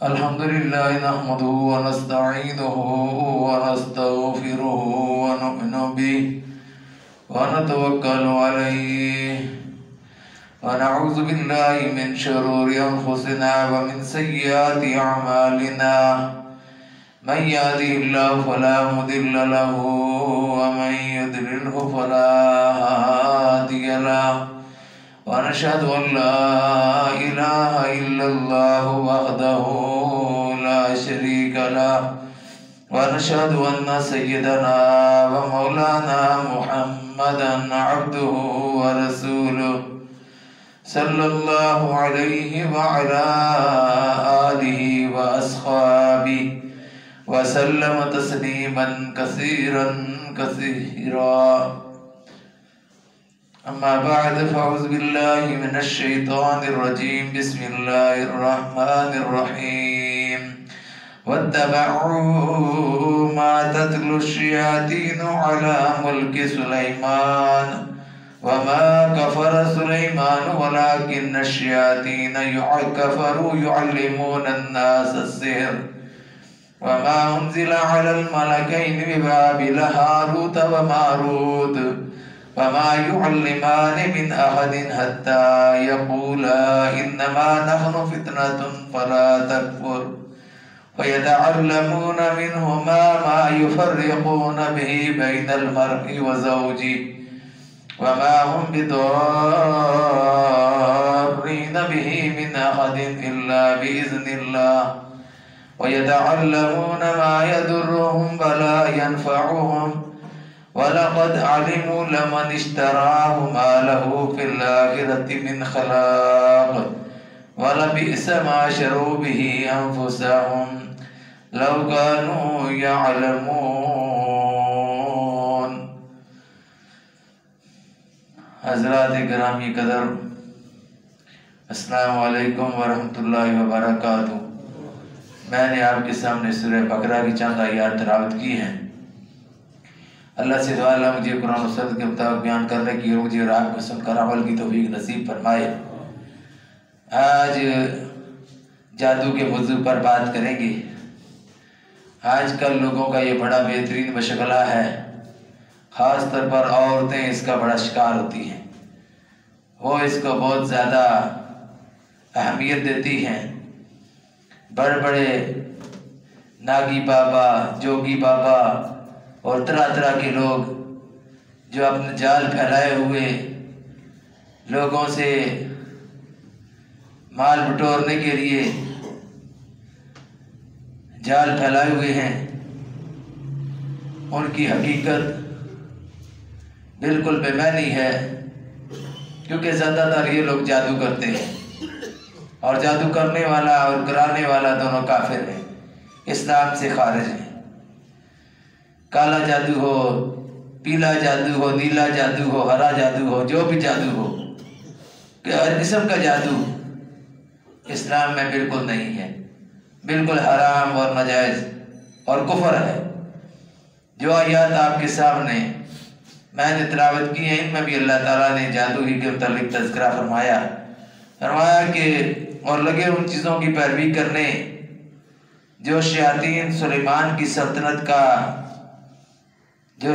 الحمد لله نحمده ونستعينه ونستغفره ونؤمن به ونتوكل عليه ونعوذ بالله من شرور أنفسنا ومن سيئات أعمالنا من يهده الله فلا مضل له ومن يضلله فلا هادي له ونشهد أن لا إله إلا الله وحده لا شريك له ونشهد أن سيدنا ومولانا محمدا عبده ورسوله صلى الله عليه وعلى آله وأصحابه وسلم تسليما كثيرا كثيرا. أما بعد فأعوذ بالله من الشيطان الرجيم. بسم الله الرحمن الرحيم. واتبعوا ما تتلو الشياطين على ملك سليمان وما كفر سليمان ولكن الشياطين كفروا يعلمون الناس السحر وما أنزل على الملكين ببابل هاروت وماروت وما يعلمان من أحد حتى يقولا إنما نحن فتنة فلا تكفر ويتعلمون منهما ما يفرقون به بين المرء وزوجه وما هم بضارين به من أحد إلا بإذن الله ويتعلمون ما يضرهم ولا ينفعهم وَلَقَدْ عَلِمُوا لَمَنِ اشْتَرَاهُ مَا لَهُ فِي الْآخِرَةِ مِنْ خَلَاقٍ وَلَبِئْسَ مَا شَرَوْا بِهِ أَنفُسَهُمْ لَوْ كَانُوا يَعْلَمُونَ. حضرات گرامی قدر، السلام علیکم ورحمۃ اللہ وبرکاتہ. میں نے آپ کے سامنے سورہ بقرہ کی چند آیات تلاوت کی ہیں. اللہ سے دعا اللہ مجھے قرآن و سنت کے مطابق بیان کرنے کی اور مجھے اور آپ کو سن کر عمل کی توفیق نصیب فرمائے. آج جادو کے موضوع پر بات کریں گے. آج کل لوگوں کا یہ بڑا بہترین مشغلہ ہے، خاص طور پر عورتیں اس کا بڑا شکار ہوتی ہیں. وہ اس کو بہت زیادہ اہمیت دیتی ہیں. بڑے بڑے ناگی بابا، جوگی بابا اور طرح طرح کے لوگ جو اپنے جال پھیلائے ہوئے لوگوں سے مال بٹورنے کے لیے جال پھیلائے ہوئے ہیں، ان کی حقیقت بالکل بے معنی ہے، کیونکہ زیادہ تر یہ لوگ جادو کرتے ہیں اور جادو کرنے والا اور کرانے والا دونوں کافر ہیں، اسلام سے خارج ہیں. کالا جادو ہو، پیلا جادو ہو، نیلا جادو ہو، ہرا جادو ہو، جو بھی جادو ہو، کہ ہر قسم کا جادو اسلام میں بالکل نہیں ہے، بالکل حرام اور ناجائز اور کفر ہے. جو آیات آپ کے سامنے میں نے تلاوت کی ہیں، ان میں بھی اللہ تعالیٰ نے جادو ہی کے متعلق تذکرہ فرمایا کہ اور لگے ان چیزوں کی پیروی کرنے جو شیاطین سلیمان کی سلطنت کا جو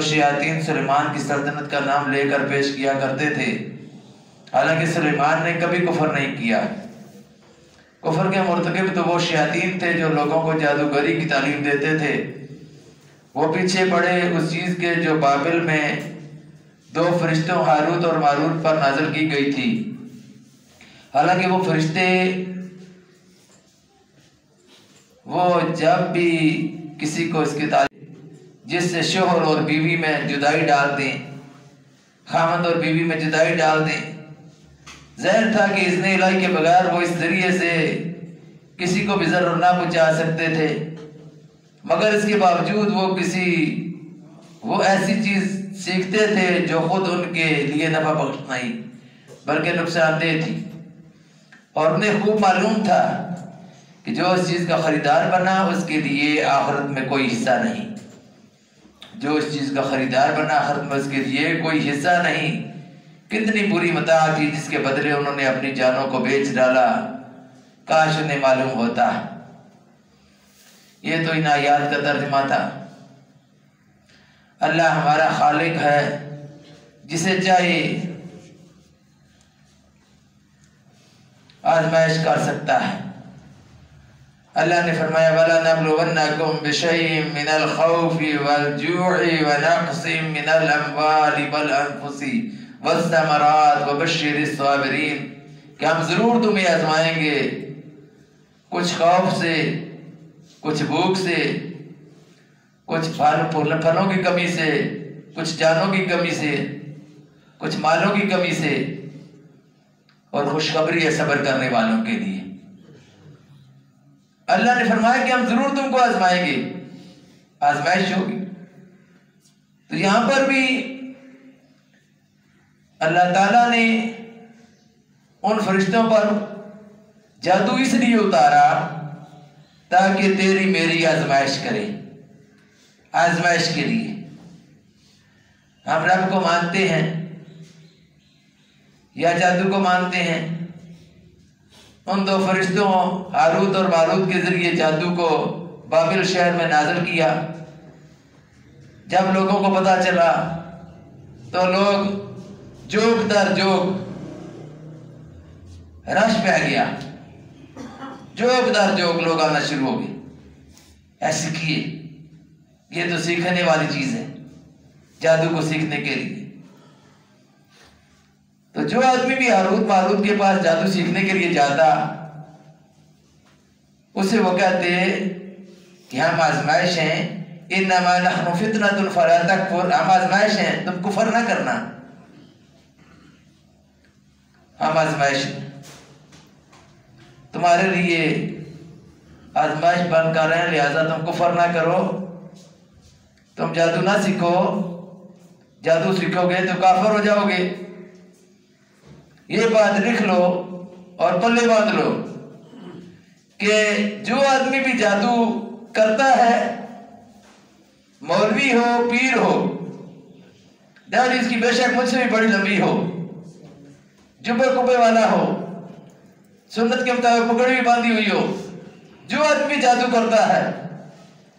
شیاطین سلیمان کی سلطنت کا نام لے کر پیش کیا کرتے تھے. حالانکہ سلیمان نے کبھی کفر نہیں کیا. کفر کے مرتکب تو وہ شیاطین تھے جو لوگوں کو جادوگری کی تعلیم دیتے تھے. وہ پیچھے پڑے اس چیز کے جو بابل میں دو فرشتوں ہاروت اور ماروت پر نازل کی گئی تھی. حالانکہ وہ فرشتے وہ جب بھی کسی کو اس کی تعلیم جس سے شوہر اور بیوی میں جدائی ڈال دیں، خامد اور بیوی میں جدائی ڈال دیں، ظاہر تھا کہ اذن الہی کے بغیر وہ اس ذریعے سے کسی کو بھی ضرر نہ پہنچا سکتے تھے. مگر اس کے باوجود وہ ایسی چیز سیکھتے تھے جو خود ان کے لیے نفع بخش نہیں بلکہ نقصان دہ تھی. اور انہیں خوب معلوم تھا کہ جو اس چیز کا خریدار بنا اس کے لیے آخرت میں کوئی حصہ نہیں. جو اس چیز کا خریدار بنا آخرت میں اس کے لیے کوئی حصہ نہیں. کتنی بری متاع تھی جس کے بدلے انہوں نے اپنی جانوں کو بیچ ڈالا. کاش انہیں معلوم ہوتا۔ یہ تو ان آیات کا ترجمہ تھا۔ اللہ ہمارا خالق ہے، جسے چاہے آزمائش کر سکتا ہے۔ اللہ نے فرمایا وَلَنَبْلُوَنَّكُمْ بِشَيْءٍ مِّنَ الْخَوْفِ وَالْجُوعِ وَنَقْصٍ مِّنَ الْأَمْوَالِ وَالْأَنفُسِ وَالثَّمَرَاتِ وَبَشِّرِ الصَّابِرِينَ کہ ہم ضرور تمہیں آزمائیں گے، کچھ خوف سے، کچھ بھوک سے، کچھ پھلوں کی کمی سے، کچھ جانوں کی کمی سے، کچھ مالوں کی کمی سے، اور خوشخبری ہے صبر کرنے والوں کے لیے۔ اللہ نے فرمایا کہ ہم ضرور تم کو آزمائیں گے، آزمائش ہوگی۔ تو یہاں پر بھی اللہ تعالیٰ نے ان فرشتوں پر جادو اس لیے اتارا تاکہ تیری میری آزمائش کرے، آزمائش کے لیے۔ ہم رب کو مانتے ہیں یا جادو کو مانتے ہیں؟ ان دو فرشتوں ہاروت اور ماروت کے ذریعے جادو کو بابل شہر میں نازل کیا۔ جب لوگوں کو پتہ چلا تو لوگ جوک در جوک رش پہ گیا، جوک در جوک لوگ آنا شروع ہو گئے، ایسے کیے، یہ تو سیکھنے والی چیز ہے، جادو کو سیکھنے کے لیے۔ تو جو آدمی بھی ہاروت ماروت کے پاس جادو سیکھنے کے لیے جاتا، اسے وہ کہتے کہ ہم آزمائش ہیں، انما نحن فتنة فلا تکفر، ہم آزمائش ہیں، تم کفر نہ کرنا، ہم آزمائش ہیں، تمہارے لیے آزمائش بن کر رہے ہیں، لہذا تم کفر نہ کرو، تم جادو نہ سیکھو، جادو سیکھو گے تو کافر ہو جاؤ گے۔ یہ بات لکھ لو اور پلے باندھ لو کہ جو آدمی بھی جادو کرتا ہے، مولوی ہو، پیر ہو، داڑھی اس کی بے شک مجھ سے بھی بڑی لمبی ہو، جبے کبے والا ہو، سنت کے مطابق پگڑی بھی باندھی ہوئی ہو، جو آدمی جادو کرتا ہے،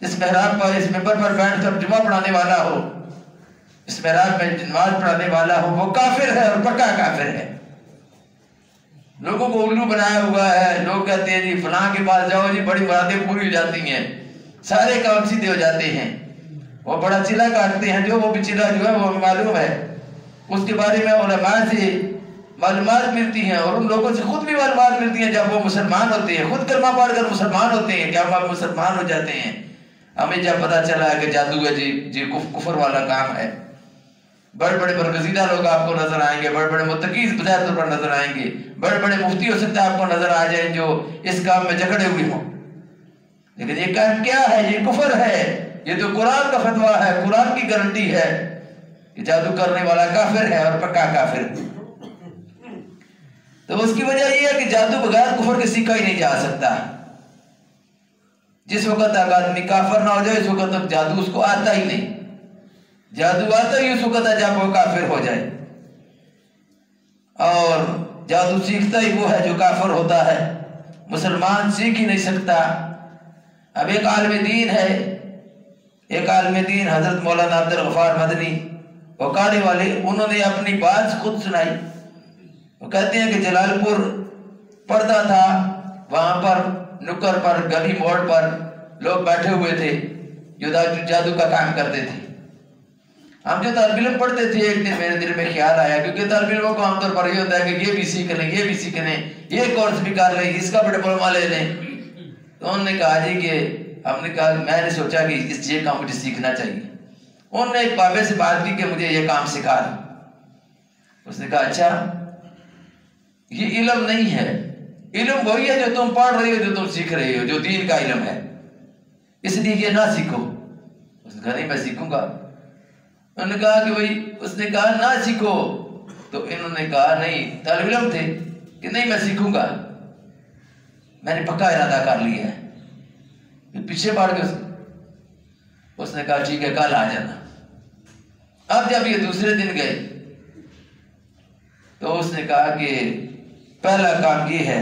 اس محراب پر، اس ممبر پر بیٹھ کر جمعہ پڑھانے والا ہو، اس محراب میں نماز پڑھانے والا ہو، وہ کافر ہے اور پکا کافر ہے۔ لوگوں کو الو بنایا ہوا ہے، لوگ کہتے ہیں جی فلاں کے پاس جاؤ جی بڑی مرادیں پوری ہو جاتی ہیں، سارے کام سیدھے ہو جاتے ہیں، وہ بڑا چلا کاٹتے ہیں، جو وہ بھی چلا جو ہے وہ معلوم ہے، اس کے بارے میں علماء سے معلومات ملتی ہیں، اور ان لوگوں سے خود بھی معلومات ملتی ہیں جب وہ مسلمان ہوتے ہیں، خود کلمہ پڑھ کر مسلمان ہوتے ہیں، کیا وہ مسلمان ہو جاتے ہیں۔ ہمیں جب پتہ چلا ہے کہ جادو ہے جی کفر والا کام ہے، بڑے بڑے برگزیدہ لوگ آپ کو نظر آئیں گے، بڑے بڑے متقی بظاہر طور پر نظر آئیں گے، بڑے بڑے مفتی ہو سکتا ہے آپ کو نظر آ جائیں جو اس کام میں جکڑے ہوئے ہوں، لیکن یہ کام کیا ہے؟ یہ کفر ہے، یہ تو قرآن کا فتویٰ ہے، قرآن کی گارنٹی ہے کہ جادو کرنے والا کافر ہے اور پکا کافر ہے۔ تو اس کی وجہ یہ ہے کہ جادو بغیر کفر کے سیکھا ہی نہیں جا سکتا۔ جس وقت تک آدمی کافر نہ ہو جائے اس وقت تک جادو اس کو آتا ہی نہیں، جادو آتا ہی اس وقت ہے جب وہ کافر ہو جائے، اور جادو سیکھتا ہی وہ ہے جو کافر ہوتا ہے، مسلمان سیکھ ہی نہیں سکتا۔ اب ایک عالم دین ہے، ایک عالم دین حضرت مولانا عبدالغفار مدنی اوکاڑے والے، انہوں نے اپنی بات خود سنائی۔ وہ کہتے ہیں کہ جلال پور پڑتا تھا، وہاں پر نکر پر، گلی موڑ پر لوگ بیٹھے ہوئے تھے جو جادو کا کام کرتے تھے۔ ہم جو طالب علم پڑھتے تھے، ایک دن میرے دل میں خیال آیا، کیونکہ طالب علموں کو عام طور پر یہ ہوتا ہے کہ یہ بھی سیکھ لیں، یہ بھی سیکھ لیں، یہ کورس بھی کر لیں، اس کا بھی ڈپلوما لے لیں۔ تو انہوں نے کہا جی کہ ہم نے کہا، میں نے سوچا کہ یہ کام مجھے سیکھنا چاہیے۔ انہوں نے ایک بابے سے بات کی کہ مجھے یہ کام سکھا دو۔ اس نے کہا اچھا، یہ علم نہیں ہے، علم وہی ہے جو تم پڑھ رہے ہو، جو تم سیکھ رہے ہو، جو دین کا علم ہے، اس لیے یہ نہ سیکھو۔ اس نے کہا نہیں میں سیکھوں گا۔ انہوں نے کہا کہ بھائی، اس نے کہا نہ سیکھو، تو انہوں نے کہا نہیں، طالب علم تھے کہ نہیں میں سیکھوں گا، میں نے پکا ارادہ کر لیا ہے۔ پیچھے بڑھ کے اس نے کہا ٹھیک ہے کل آ جانا۔ اب جب یہ دوسرے دن گئے تو اس نے کہا کہ پہلا کام یہ ہے،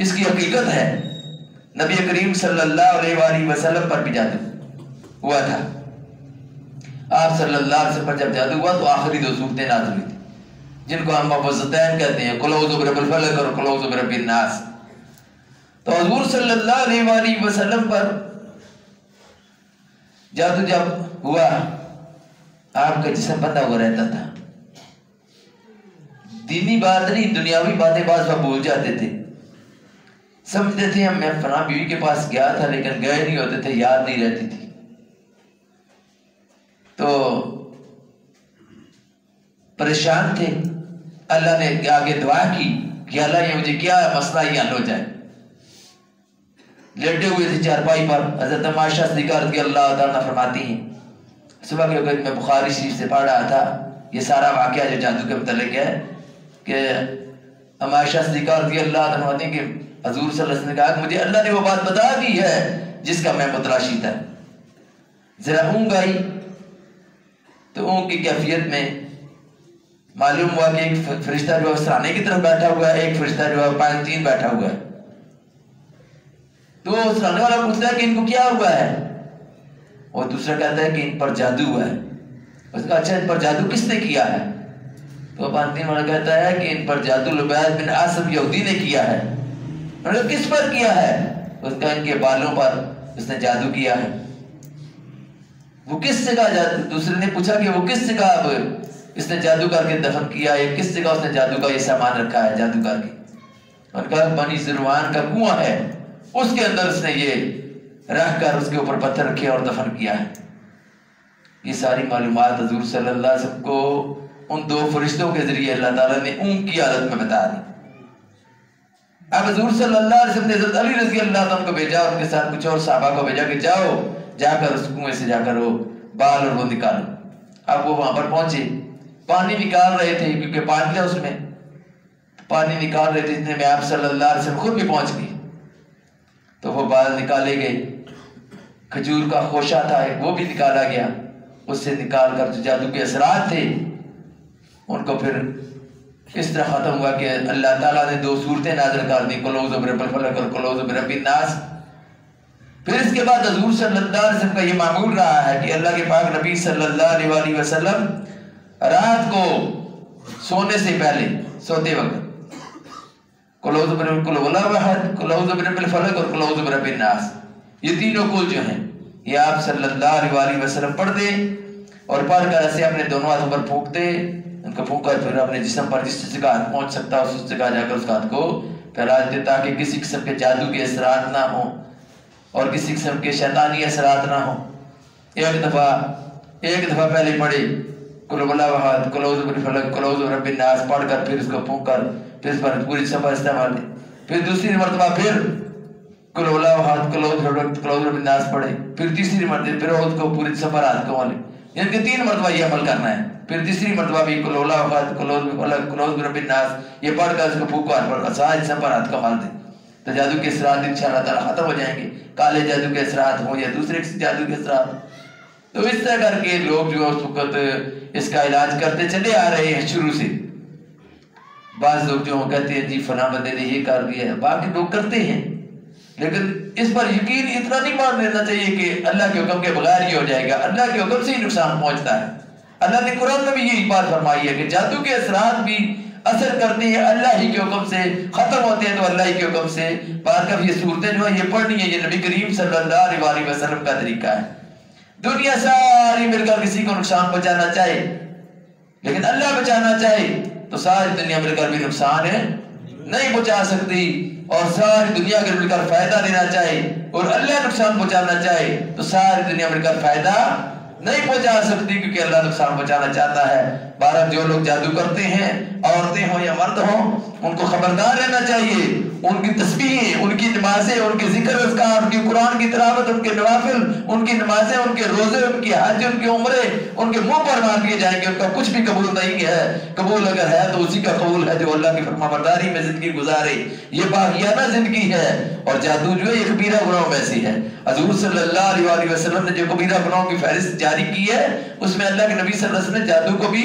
اس کی حقیقت ہے نبی کریم صلی اللہ علیہ وآلہ وسلم پر بھی جادو ہوا تھا. آپ صلی اللہ علیہ وسلم پر جب جادو ہوا تو آخری 2 صورتیں نازل ہوئی تھی جن کو ہم مفوضتین کہتے ہیں، قل اعوذ برب الفلق اور قل اعوذ برب الناس. تو حضور صلی اللہ علیہ وآلہ وسلم پر جادو جب ہوا آپ کا جسم بندھا ہوا رہتا تھا. دینی بات نہیں، دنیاوی باتیں بعض وقت بھول جاتے تھے. سمجھتے تھے میں فلاں بیوی کے پاس گیا تھا لیکن گئے نہیں ہوتے تھے، یاد نہیں رہتی تھی. تو پریشان تھے. اللہ نے آگے دعا کی کہ اللہ یہ مجھے کیا مسئلہ یہ حل ہو جائے. لیٹے ہوئے تھے چارپائی پر. حضرت عائشہ صدیقہ رضی اللہ تعالیٰ فرماتی ہیں صبح کے وقت میں بخاری شریف سے پڑھ رہا تھا یہ سارا واقعہ جو جادو کے متعلق ہے کہ عائشہ صدیقہ رضی اللہ تعالیٰ فرماتی ہیں کہ حضور صلی اللہ علیہ وسلم نے کہا کہ مجھے اللہ نے وہ بات بتا دی ہے جس کا میں متلاشی تھا. ذرا اونگ آئی تو اونگ کی کیفیت میں معلوم ہوا کہ ایک فرشتہ جو ہے سرانے کی طرف بیٹھا ہوا ہے، ایک فرشتہ جو ہے پائنتین بیٹھا ہوا ہے. تو سرانے والا پوچھتا ہے کہ ان کو کیا ہوا ہے، اور دوسرا کہتا ہے کہ ان پر جادو ہوا ہے. اس کا اچھا ان پر جادو کس نے کیا ہے؟ تو پائنتین والا کہتا ہے کہ ان پر جادو لبید بن عاصم یہودی نے کیا ہے. کس پر کیا ہے؟ اس کا ان کے بالوں پر اس نے جادو کیا ہے. وہ کس جگہ جادو؟ دوسرے نے پوچھا کہ وہ کس جگہ اب اس نے جادو کر کے دفن کیا ہے، کس جگہ اس نے جادو کا یہ سامان رکھا ہے جادو کر کے؟ ان کا بنی ذروان کا کنواں ہے، اس کے اندر اس نے یہ رکھ کر اس کے اوپر پتھر رکھے اور دفن کیا ہے. یہ ساری معلومات حضور صلی اللہ علیہ وسلم کو ان 2 فرشتوں کے ذریعے اللہ تعالیٰ نے اونگ کی حالت میں بتا دی. اب حضور صلی اللہ علیہ وسلم نے حضرت علی رضی اللہ عنہ کو بھیجا اور ان کے ساتھ کچھ اور صحابہ کو بھیجا کہ جاؤ جا کر اس کنویں سے جا کر وہ بال اور وہ نکالو. اب وہ وہاں پر پہنچے، پانی نکال رہے تھے کیونکہ پانی تھا اس میں، پانی نکال رہے تھے. اتنے میں آپ صلی اللہ علیہ وسلم خود بھی پہنچ گئے تو وہ بال نکالے گئے. کھجور کا خوشہ تھا وہ بھی نکالا گیا. اس سے نکال کر جو جادو کے اثرات تھے ان کو پھر اس طرح ختم ہوا کہ اللہ تعالیٰ نے 2 صورتیں نازل کر دی، قل اعوذ برب الفلق اور قل اعوذ برب الناس. پھر اس کے بعد حضور صلی اللہ علیہ وسلم کا یہ معمول رہا ہے کہ اللہ کے پاک نبی صلی اللہ علیہ وآلہ وسلم رات کو سونے سے پہلے سوتے وقت قل اعوذ برب قل اعوذ برب الفلق اور قل اعوذ برب الناس، یہ تینوں کل جو ہیں یہ آپ صلی اللہ علیہ وآلہ وسلم پڑھ دیں اور پڑھ کر ایسے اپنے دونوں ہاتھوں پر پھونک دیں. ان کو پھونک کر پھر اپنے جسم پر جس جگہ ہاتھ پہنچ سکتا ہے اس جگہ جا کر اس ہاتھ کو پھیلا دے تاکہ کسی قسم کے جادو کے اثرات نہ ہوں اور کسی قسم کے شیطانی اثرات نہ ہوں. ایک دفعہ پہلے پڑھے قل هو الله احد قل اعوذ بالفلق قل اعوذ برب الناس پڑھ کر پھر اس کو پھونک کر پھر اس پر پوری جسم پر استعمال دے. پھر دوسری مرتبہ پھر قل هو الله احد قل اعوذ برب الناس پڑھے. پھر تیسری مرتبہ پھر اس کو پوری جسم پر ہاتھ کو مالے. یعنی کہ 3 مرتبہ یہ عمل کرنا ہے. پھر تیسری مرتبہ بھی قل هو الله احد قل اعوذ بالفلق قل اعوذ برب الناس یہ پڑھ کر اس کو پھونک کر سارے جسم پر ہاتھ کو مال دے. تو جادو کے اثرات انشاءاللہ تعالی ختم ہو جائیں گے، کالے جادو کے اثرات ہوں یا دوسرے جادو کے اثرات. تو اس طرح کر کے لوگ جو اس وقت اس کا علاج کرتے چلے آ رہے ہیں شروع سے. بعض لوگ جو کہتے ہیں جی فلاں بندے نے یہ کر دیا ہے، باقی لوگ کرتے ہیں لیکن اس پر یقین اتنا نہیں مان لینا چاہیے کہ اللہ کے حکم کے بغیر ہی ہو جائے گا. اللہ کے حکم سے ہی نقصان پہنچتا ہے. اللہ نے قرآن میں بھی یہی بات فرمائی ہے کہ جادو کے اثرات بھی اثر کرتے ہیں اللہ ہی کے حکم سے، ختم ہوتے ہیں تو اللہ ہی کے حکم سے. بات کب یہ صورتیں جو ہیں یہ پڑھنی ہے، یہ نبی کریم صلی اللہ علیہ وسلم کا طریقہ ہے. دنیا ساری مل کر کسی کو نقصان پہنچانا چاہے لیکن اللہ بچانا چاہے تو ساری دنیا مل کر بھی نقصان ہے نہیں پہنچا سکتی، اور ساری دنیا کے مل کر فائدہ دینا چاہے اور اللہ نقصان پہنچانا چاہے تو ساری دنیا مل کر فائدہ نہیں پہنچا سکتی کیونکہ اللہ نقصان پہنچانا چاہتا ہے. بہرحال جو لوگ جادو کرتے ہیں عورتیں ہوں یا مرد ہوں ان کو خبردار رہنا چاہیے. ان کی تسبیحیں، ان کی نمازیں، ان کے ذکر اذکار، ان کی قرآن کی تلاوت، ان کے نوافل، ان کی نمازیں، ان کے روزے، ان کی حج، ان کے عمرے ان کے منہ پر مار دیے جائیں گے. ان کا کچھ بھی قبول نہیں ہے. قبول اگر ہے تو اسی کا قبول ہے جو اللہ کی فرما برداری میں زندگی گزارے. یہ باغیانہ زندگی ہے اور جادو جو ہے یہ کبیرہ گناہوں میں سے ہے. حضور صلی اللہ علیہ وسلم نے جو کبیرہ گناہوں کی فہرست جاری کی ہے اس میں اللہ کے نبی صلی اللہ علیہ وسلم نے جادو کو بھی